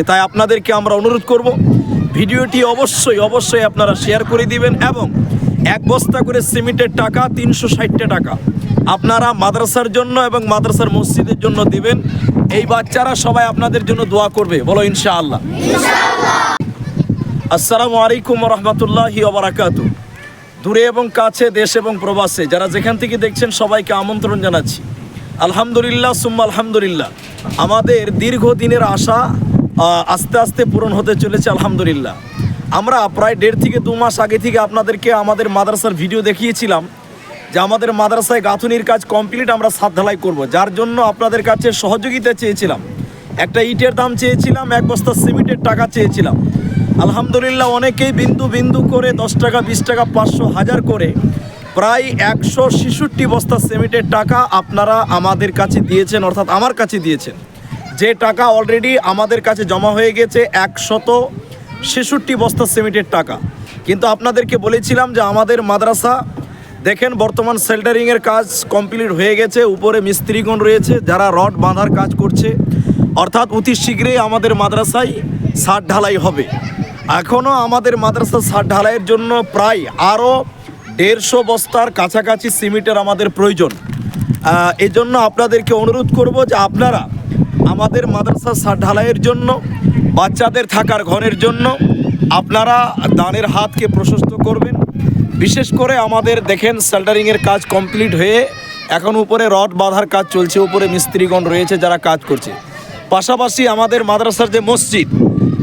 তাই আপনাদেরকে আমরা অনুরোধ করব, ভিডিওটি অবশ্যই আপনারা শেয়ার করে দিবেন এবং এক বস্তা করে সিমেন্টের টাকা 360 টাকা আপনারা মাদ্রাসার জন্য এবং মাদ্রাসার মসজিদের জন্য দিবেন। এই বাচ্চারা সবাই আপনাদের জন্য দোয়া করবে, বলো ইনশাআল্লাহ। আসসালামু আলাইকুম রহমতুল্লাহি ওয়া বারাকাতুহু। দূরে এবং কাছে, দেশ এবং প্রবাসে যারা যেখান থেকে দেখছেন সবাইকে আমন্ত্রণ জানাচ্ছি। আলহামদুলিল্লাহ সুম্মা আলহামদুলিল্লাহ, আমাদের দীর্ঘদিনের আশা আস্তে আস্তে পূরণ হতে চলেছে আলহামদুলিল্লাহ। আমরা প্রায় 1.5 থেকে 2 মাস আগে থেকে আপনাদেরকে আমাদের মাদ্রাসার ভিডিও দেখিয়েছিলাম যে আমাদের মাদ্রাসায় গাঁথুনির কাজ কমপ্লিট, আমরা ছাদ ঢালাই করব, যার জন্য আপনাদের কাছে সহযোগিতা চেয়েছিলাম। একটা ইটের দাম চেয়েছিলাম, এক বস্তা সিমেন্টের টাকা চেয়েছিলাম। আলহামদুলিল্লাহ অনেকেই বিন্দু বিন্দু করে 10 টাকা, 20 টাকা, 500, 1000 করে প্রায় 166 বস্তা সিমেন্টের টাকা আপনারা আমাদের কাছে দিয়েছেন, অর্থাৎ আমার কাছে দিয়েছেন। যে টাকা অলরেডি আমাদের কাছে জমা হয়ে গেছে 166 বস্তা সিমেন্টের টাকা। কিন্তু আপনাদেরকে বলেছিলাম যে আমাদের মাদ্রাসা দেখেন বর্তমান সেল্টারিংয়ের কাজ কমপ্লিট হয়ে গেছে, উপরে মিস্ত্রিগণ রয়েছে যারা রড বাঁধার কাজ করছে, অর্থাৎ অতি শীঘ্রই আমাদের মাদ্রাসায় ছাদ ঢালাই হবে। এখনও আমাদের মাদ্রাসা ছাদ ঢালাইয়ের জন্য প্রায় আরও 150 বস্তার কাছাকাছি সিমেন্টের আমাদের প্রয়োজন। এই জন্য আপনাদেরকে অনুরোধ করব যে আপনারা আমাদের মাদ্রাসা ছাদ ঢালাইয়ের জন্য, বাচ্চাদের থাকার ঘরের জন্য আপনারা দানের হাতকে প্রশস্ত করবেন। বিশেষ করে আমাদের দেখেন সেল্টারিংয়ের কাজ কমপ্লিট হয়ে এখন উপরে রড বাঁধার কাজ চলছে, উপরে মিস্ত্রিগণ রয়েছে যারা কাজ করছে। পাশাপাশি আমাদের মাদ্রাসার যে মসজিদ,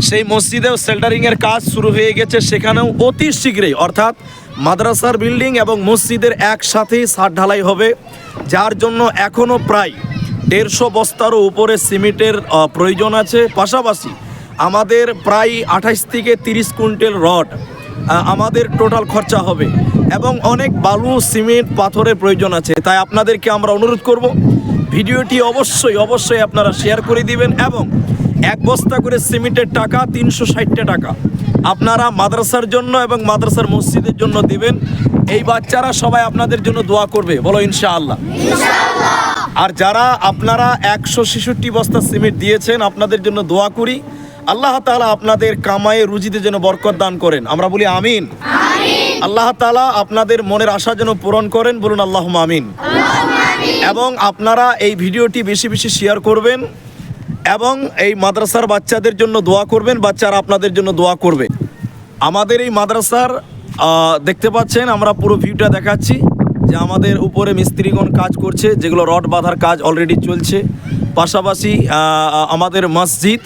সেই মসজিদেও সেল্টারিংয়ের কাজ শুরু হয়ে গেছে, সেখানেও অতি শীঘ্রই অর্থাৎ মাদ্রাসার বিল্ডিং এবং মসজিদের একসাথেই ছাদ ঢালাই হবে, যার জন্য এখনও প্রায় 150 বস্তারও উপরে সিমেন্টের প্রয়োজন আছে। পাশাপাশি আমাদের প্রায় 28 থেকে 30 কুইন্টাল রড আমাদের টোটাল খরচা হবে এবং অনেক বালু, সিমেন্ট, পাথরের প্রয়োজন আছে। তাই আপনাদেরকে আমরা অনুরোধ করব, ভিডিওটি অবশ্যই আপনারা শেয়ার করে দিবেন এবং এক বস্তা করে সিমেন্টের টাকা 360 টাকা আপনারা মাদ্রাসার জন্য এবং মাদ্রাসার মসজিদের জন্য দিবেন। এই বাচ্চারা সবাই আপনাদের জন্য দোয়া করবে, বলো ইনশাআল্লাহ। আর যারা আপনারা 166 বস্তা সিমেন্ট দিয়েছেন, আপনাদের জন্য দোয়া করি আল্লাহ তাআলা আপনাদের কামায়ে রুজিতে যেন বরকত দান করেন, আমরা বলি আমিন। আল্লাহ তাআলা আপনাদের মনের আশা যেন পূরণ করেন, বলুন আল্লাহুম্মা আমিন। এবং আপনারা এই ভিডিওটি বেশি বেশি শেয়ার করবেন এবং এই মাদ্রাসার বাচ্চাদের জন্য দোয়া করবেন, বাচ্চারা আপনাদের জন্য দোয়া করবে। আমাদের এই মাদ্রাসার দেখতে পাচ্ছেন, আমরা পুরো ভিউটা দেখাচ্ছি যে আমাদের উপরে মিস্ত্রিগণ কাজ করছে, যেগুলো রড বাঁধার কাজ অলরেডি চলছে। পাশাপাশি আমাদের মসজিদ,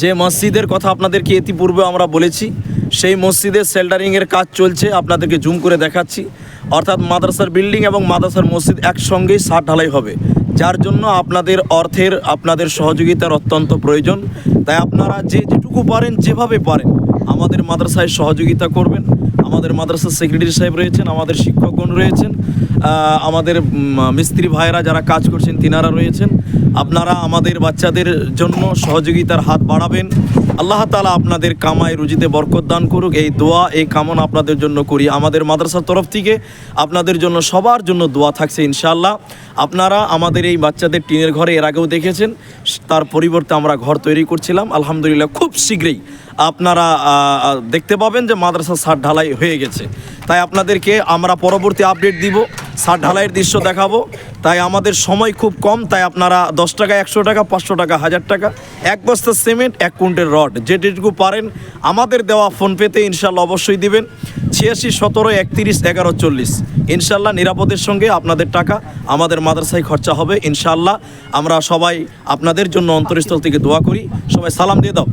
যে মসজিদের কথা আপনাদেরকে ইতিপূর্বে আমরা বলেছি, সেই মসজিদের সেল্টারিংয়ের কাজ চলছে, আপনাদেরকে জুম করে দেখাচ্ছি। অর্থাৎ মাদ্রাসার বিল্ডিং এবং মাদ্রাসার মসজিদ একসঙ্গেই ছাদ ঢালাই হবে, যার জন্য আপনাদের অর্থের, আপনাদের সহযোগিতার অত্যন্ত প্রয়োজন। তাই আপনারা যেটুকু পারেন, যেভাবে পারেন আমাদের মাদ্রাসায় সহযোগিতা করবেন। আমাদের মাদ্রাসার সেক্রেটারি সাহেব রয়েছেন, আমাদের শিক্ষকগণ রয়েছেন, আমাদের মিস্ত্রি ভাইয়েরা যারা কাজ করছেন তিনারা রয়েছেন। আপনারা আমাদের বাচ্চাদের জন্য সহযোগিতার হাত বাড়াবেন। আল্লাহ তাআলা আপনাদের কামায় রুজিতে বরকত দান করুক, এই দোয়া, এই কামনা আপনাদের জন্য করি। আমাদের মাদ্রাসার তরফ থেকে আপনাদের জন্য, সবার জন্য দোয়া থাকছে ইনশাআল্লাহ। আপনারা আমাদের এই বাচ্চাদের টিনের ঘরে এর আগেও দেখেছেন, তার পরিবর্তে আমরা ঘর তৈরি করছিলাম। আলহামদুলিল্লাহ খুব শীঘ্রই আপনারা দেখতে পাবেন যে মাদ্রাসা ছাদ ঢালাই হয়ে গেছে। তাই আপনাদেরকে আমরা পরবর্তী আপডেট দিব, ছাদ ঢালাইয়ের দৃশ্য দেখাবো। তাই আমাদের সময় খুব কম, তাই আপনারা 10 টাকা, 100 টাকা, 500 টাকা, 1000 টাকা, এক বস্তা সিমেন্ট, 1 কুইন্টাল রড, যেটুকু পারেন আমাদের দেওয়া ফোনপেতে ইনশাল্লাহ অবশ্যই দিবেন। 86 17 31 11 40 ইনশাল্লাহ নিরাপদের সঙ্গে আপনাদের টাকা আমাদের মাদ্রাসায় খরচা হবে ইনশাল্লাহ। আমরা সবাই আপনাদের জন্য অন্তরস্থল থেকে দোয়া করি। সবাই সালাম দিয়ে দাও।